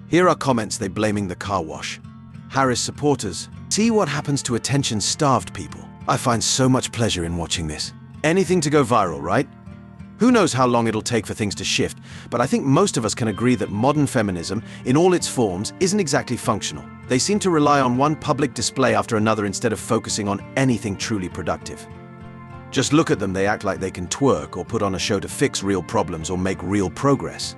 Here are comments they blaming the car wash. Harris supporters, see what happens to attention-starved people. I find so much pleasure in watching this. Anything to go viral, right? Who knows how long it'll take for things to shift, but I think most of us can agree that modern feminism, in all its forms, isn't exactly functional. They seem to rely on one public display after another instead of focusing on anything truly productive. Just look at them, they act like they can twerk or put on a show to fix real problems or make real progress.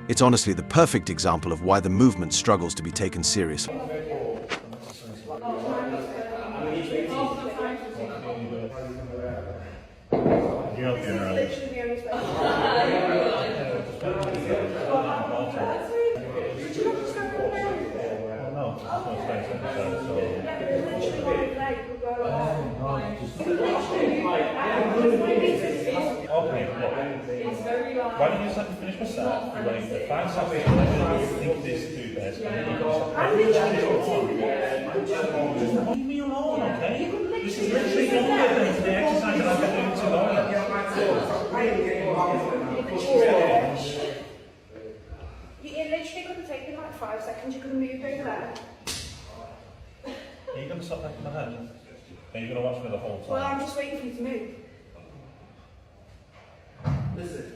It's honestly the perfect example of why the movement struggles to be taken seriously. Why don't you just let me finish myself? You're going to find something and you think this too best, and then you can leave me alone, okay? This is literally longer than the exercise that I've been doing too long. It literally couldn't take me like 5 seconds, you couldn't move over there. Are you going to stop taking my hand? Are you going to watch me the whole time? Well, I'm just waiting for you to move. Listen,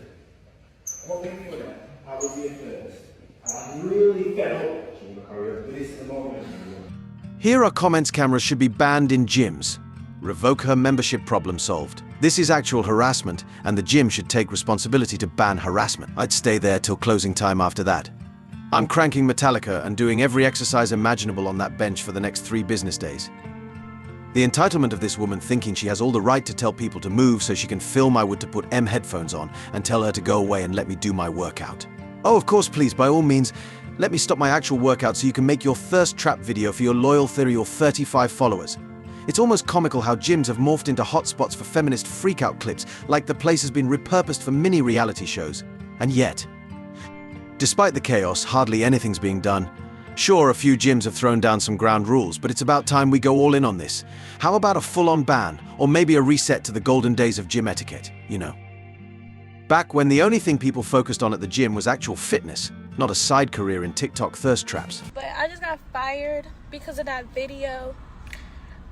what we're doing, I was here first. I'm really fed up, but this is the moment. Here are comments cameras should be banned in gyms. Revoke her membership, problem solved. This is actual harassment, and the gym should take responsibility to ban harassment. I'd stay there till closing time after that. I'm cranking Metallica and doing every exercise imaginable on that bench for the next 3 business days. The entitlement of this woman thinking she has all the right to tell people to move so she can film I would to put M headphones on and tell her to go away and let me do my workout. Oh, of course, please, by all means, let me stop my actual workout so you can make your thirst trap video for your loyal 30 or 35 followers. It's almost comical how gyms have morphed into hotspots for feminist freakout clips, like the place has been repurposed for mini reality shows. And yet, despite the chaos, hardly anything's being done. Sure, a few gyms have thrown down some ground rules, but it's about time we go all in on this. How about a full-on ban, or maybe a reset to the golden days of gym etiquette, you know? Back when the only thing people focused on at the gym was actual fitness, not a side career in TikTok thirst traps. But I just got fired because of that video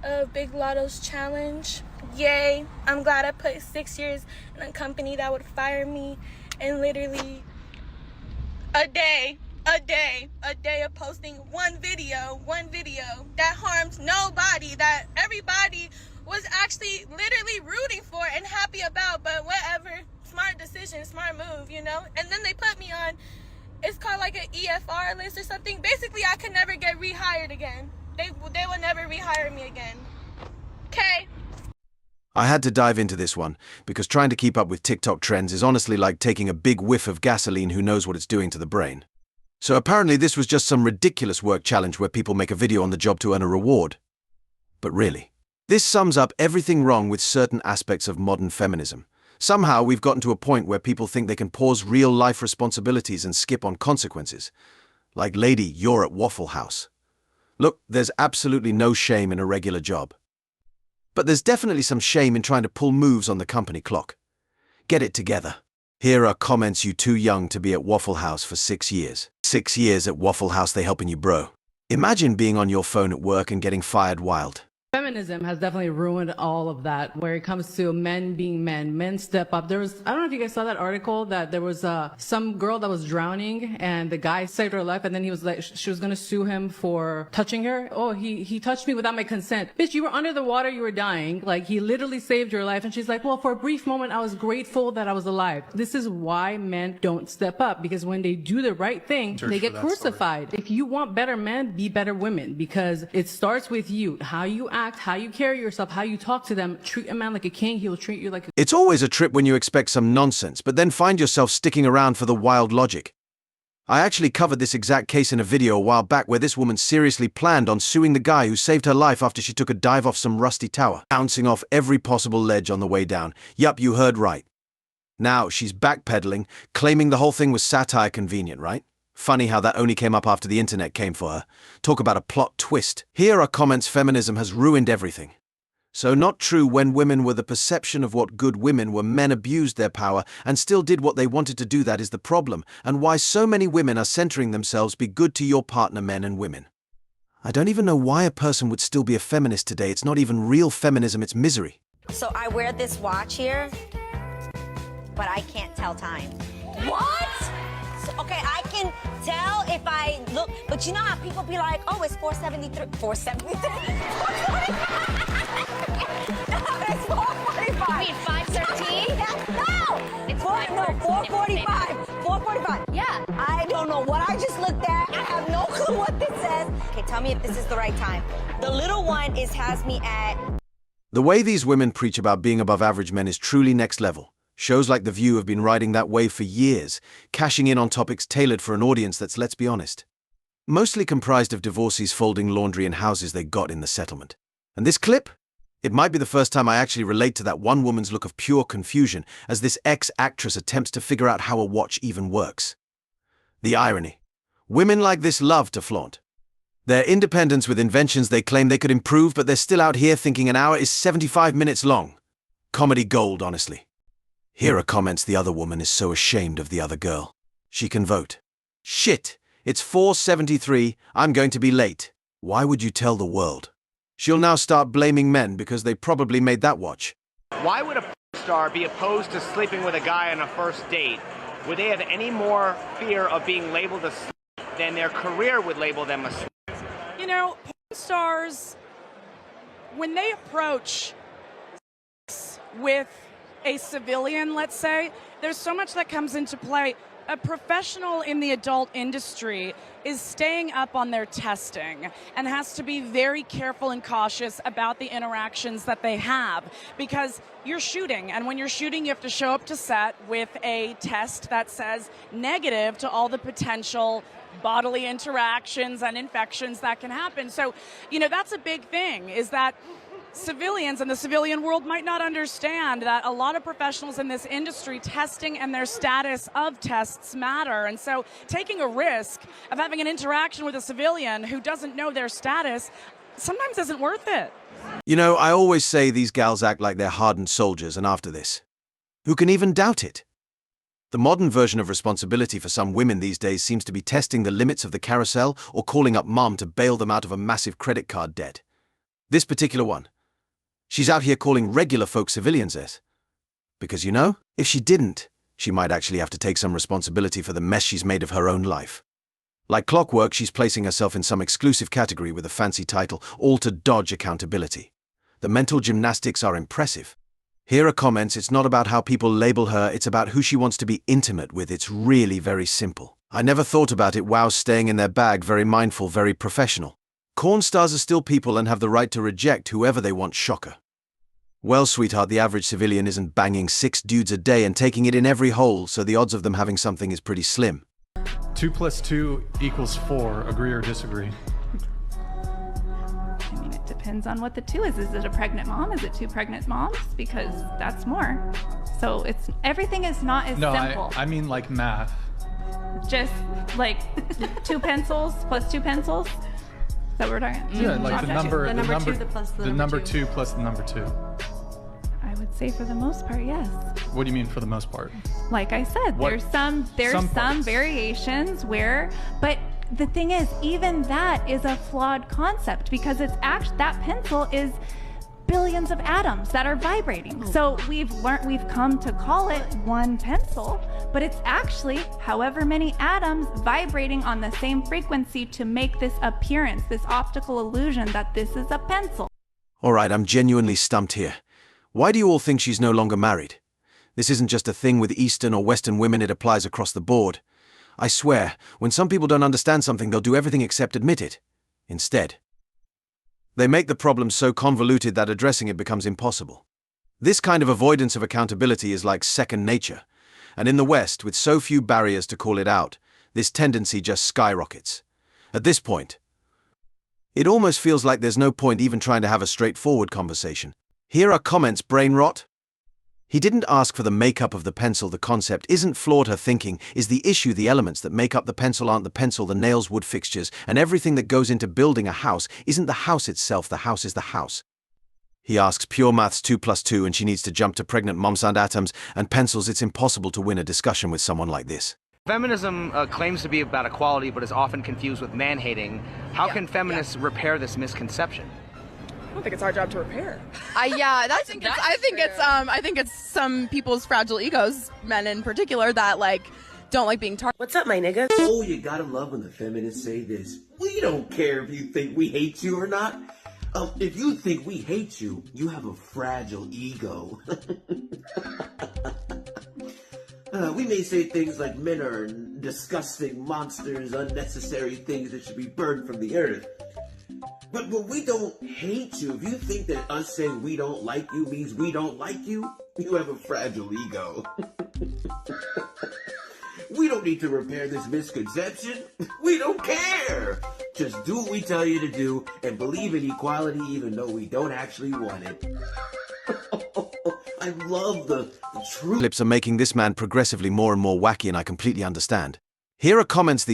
of Big Lotto's challenge. Yay, I'm glad I put 6 years in a company that would fire me in literally a day of posting one video that harmed nobody, that everybody was actually literally rooting for and happy about, but whatever, smart decision, smart move, you know? And then they put me on, it's called like an EFR list or something. Basically, I could never get rehired again. They will never rehire me again. Okay? I had to dive into this one, because trying to keep up with TikTok trends is honestly like taking a big whiff of gasoline who knows what it's doing to the brain. So apparently this was just some ridiculous work challenge where people make a video on the job to earn a reward. But really, this sums up everything wrong with certain aspects of modern feminism. Somehow we've gotten to a point where people think they can pause real-life responsibilities and skip on consequences. Like, lady, you're at Waffle House. Look, there's absolutely no shame in a regular job. But there's definitely some shame in trying to pull moves on the company clock. Get it together. Here are comments you too young to be at Waffle House for 6 years. 6 years at Waffle House, they helping you, bro. Imagine being on your phone at work and getting fired wild. Feminism has definitely ruined all of that. Where it comes to men being men, men step up. I don't know if you guys saw that article that there was some girl that was drowning and the guy saved her life, and then he was like, she was gonna sue him for touching her. Oh, he touched me without my consent. Bitch, you were under the water, you were dying. Like, he literally saved your life. And she's like, well, for a brief moment, I was grateful that I was alive. This is why men don't step up, because when they do the right thing, they get crucified. If you want better men, be better women, because it starts with you. How you act, how you carry yourself, how you talk to them. Treat a man like a king, he'll treat you like a... It's always a trip when you expect some nonsense, but then find yourself sticking around for the wild logic. I actually covered this exact case in a video a while back where this woman seriously planned on suing the guy who saved her life after she took a dive off some rusty tower, bouncing off every possible ledge on the way down. Yup, you heard right. Now she's backpedaling, claiming the whole thing was satire. Convenient, right? Funny how that only came up after the internet came for her. Talk about a plot twist. Here are comments feminism has ruined everything. So not true when women were the perception of what good women were, men abused their power and still did what they wanted to do. That is the problem, and why so many women are centering themselves. Be good to your partner, men and women. I don't even know why a person would still be a feminist today. It's not even real feminism, it's misery. So I wear this watch here, but I can't tell time. What? So, okay, I can tell if I look, but you know how people be like, oh, it's 473. 473? No, it's 445. You mean 513? No! It's 445. 445. Yeah. I don't know what I just looked at. I have no clue what this says. Okay, tell me if this is the right time. The little one has me at... The way these women preach about being above average men is truly next level. Shows like The View have been riding that wave for years, cashing in on topics tailored for an audience that's, let's be honest, mostly comprised of divorcees folding laundry in houses they got in the settlement. And this clip? It might be the first time I actually relate to that one woman's look of pure confusion as this ex-actress attempts to figure out how a watch even works. The irony. Women like this love to flaunt their independence with inventions they claim they could improve, but they're still out here thinking an hour is 75 minutes long. Comedy gold, honestly. Here are comments the other woman is so ashamed of the other girl. She can vote. Shit, it's 4:73, I'm going to be late. Why would you tell the world? She'll now start blaming men because they probably made that watch. Why would a star be opposed to sleeping with a guy on a first date? Would they have any more fear of being labeled a than their career would label them a? You know, porn stars, when they approach with a civilian, let's say, there's so much that comes into play. A professional in the adult industry is staying up on their testing and has to be very careful and cautious about the interactions that they have because you're shooting, and when you're shooting you have to show up to set with a test that says negative to all the potential bodily interactions and infections that can happen. So, you know, that's a big thing, is that civilians in the civilian world might not understand that a lot of professionals in this industry, testing and their status of tests matter. And so taking a risk of having an interaction with a civilian who doesn't know their status sometimes isn't worth it. You know, I always say these gals act like they're hardened soldiers, and after this, who can even doubt it? The modern version of responsibility for some women these days seems to be testing the limits of the carousel or calling up mom to bail them out of a massive credit card debt. This particular one, she's out here calling regular folk civilians this. Because, you know, if she didn't, she might actually have to take some responsibility for the mess she's made of her own life. Like clockwork, she's placing herself in some exclusive category with a fancy title, all to dodge accountability. The mental gymnastics are impressive. Here are comments. It's not about how people label her, it's about who she wants to be intimate with. It's really very simple. I never thought about it. Wow, staying in their bag, very mindful, very professional. Corn stars are still people and have the right to reject whoever they want. Shocker. Well, sweetheart, the average civilian isn't banging 6 dudes a day and taking it in every hole, so the odds of them having something is pretty slim. 2 + 2 = 4. Agree or disagree? I mean, it depends on what the 2 is. Is it a pregnant mom? Is it 2 pregnant moms? Because that's more. So it's everything is not as simple. I mean like math. Just like 2 pencils plus 2 pencils. Is that what we're talking? Yeah, like the number 2 plus the the number number 2 plus the number 2. I would say for the most part, yes. What do you mean for the most part? Like I said, What? there's some parts. variations where, but the thing is, even that is a flawed concept because it's actually, that pencil is billions of atoms that are vibrating. So we've come to call it one pencil, but it's actually however many atoms vibrating on the same frequency to make this appearance, this optical illusion that this is a pencil. All right, I'm genuinely stumped here. Why do you all think she's no longer married? This isn't just a thing with Eastern or Western women, it applies across the board. I swear, when some people don't understand something, they'll do everything except admit it. Instead, they make the problem so convoluted that addressing it becomes impossible. This kind of avoidance of accountability is like second nature, and in the West, with so few barriers to call it out, this tendency just skyrockets. At this point, it almost feels like there's no point even trying to have a straightforward conversation. Here are comments. Brain rot? He didn't ask for the makeup of the pencil. The concept isn't flawed. Her thinking is the issue. The elements that make up the pencil aren't the pencil. The nails, wood fixtures, and everything that goes into building a house isn't the house itself. The house is the house. He asks pure maths 2 plus 2 and she needs to jump to pregnant moms and atoms and pencils. It's impossible to win a discussion with someone like this. Feminism claims to be about equality, but is often confused with man-hating. How can feminists repair this misconception? I don't think it's our job to repair. I think it's some people's fragile egos, men in particular, that don't like being targeted. What's up, my nigga? Oh, you gotta love when the feminists say this. We don't care if you think we hate you or not. If you think we hate you, you have a fragile ego. We may say things like men are disgusting monsters, unnecessary things that should be burned from the earth. But we don't hate you. If you think that us saying we don't like you means we don't like you, you have a fragile ego. We don't need to repair this misconception. We don't care. Just do what we tell you to do and believe in equality even though we don't actually want it. I love the truth. Clips are making this man progressively more and more wacky, and I completely understand. Here are comments.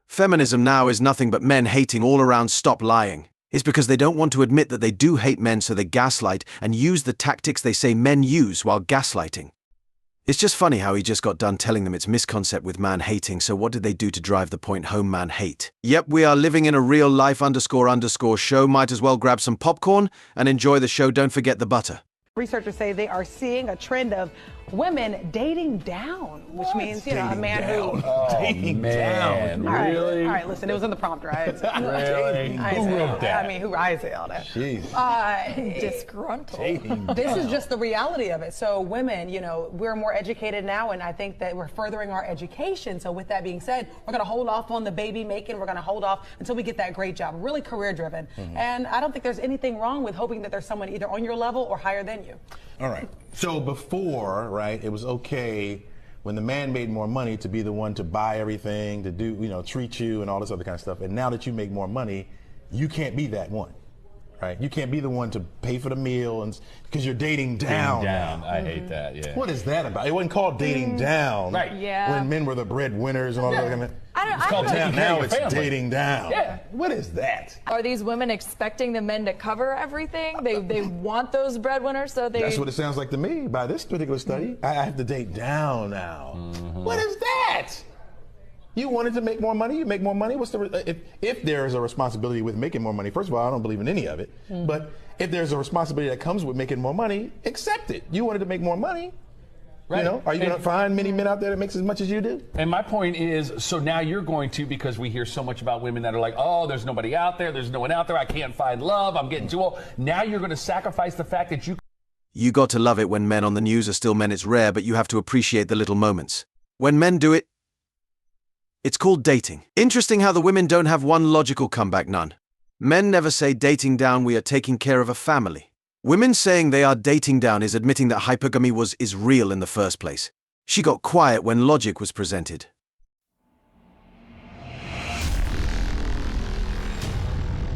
Feminism now is nothing but men hating all around. Stop lying. It's because they don't want to admit that they do hate men, so they gaslight and use the tactics they say men use while gaslighting. It's just funny how he just got done telling them it's misconcept with man hating, so what did they do to drive the point home? Man hate. Yep, we are living in a real life __ show. Might as well grab some popcorn and enjoy the show. Don't forget the butter. Researchers say they are seeing a trend of women dating down, which means, a man who... Dating down, really? All right, listen, it was in the prompt, right? Really? Who wrote that? I mean, I say all that. Jeez. Disgruntled. This is just the reality of it. So women, we're more educated now, and I think that we're furthering our education. So with that being said, we're going to hold off on the baby making. We're going to hold off until we get that great job. Really career driven. And I don't think there's anything wrong with hoping that there's someone either on your level or higher than you. All right. So before, right, it was okay when the man made more money to be the one to buy everything, to do, treat you and all this other kind of stuff. And now that you make more money, you can't be that one, right? You can't be the one to pay for the meal and because you're dating down. Dating down. I hate that, yeah. What is that about? It wasn't called dating down. Right. Yeah. When men were the breadwinners and all that kind of It's called taking care now of your it's family. dating down. Yeah. What is that? Are these women expecting the men to cover everything? They want those breadwinners, so they... That's what it sounds like to me by this particular study. I have to date down now. What is that? You wanted to make more money, you make more money. What's the if there is a responsibility with making more money? First of all, I don't believe in any of it. But if there's a responsibility that comes with making more money, accept it. You wanted to make more money. Right. Are you going to find many men out there that makes as much as you do? And my point is, so now you're going to, because we hear so much about women that are like, oh, there's nobody out there, there's no one out there, I can't find love, I'm getting too old. Now you're going to sacrifice the fact that you... You got to love it when men on the news are still men. It's rare, but you have to appreciate the little moments. When men do it, it's called dating. Interesting how the women don't have one logical comeback, none. Men never say dating down, we are taking care of a family. Women saying they are dating down is admitting that hypergamy is real in the first place. She got quiet when logic was presented.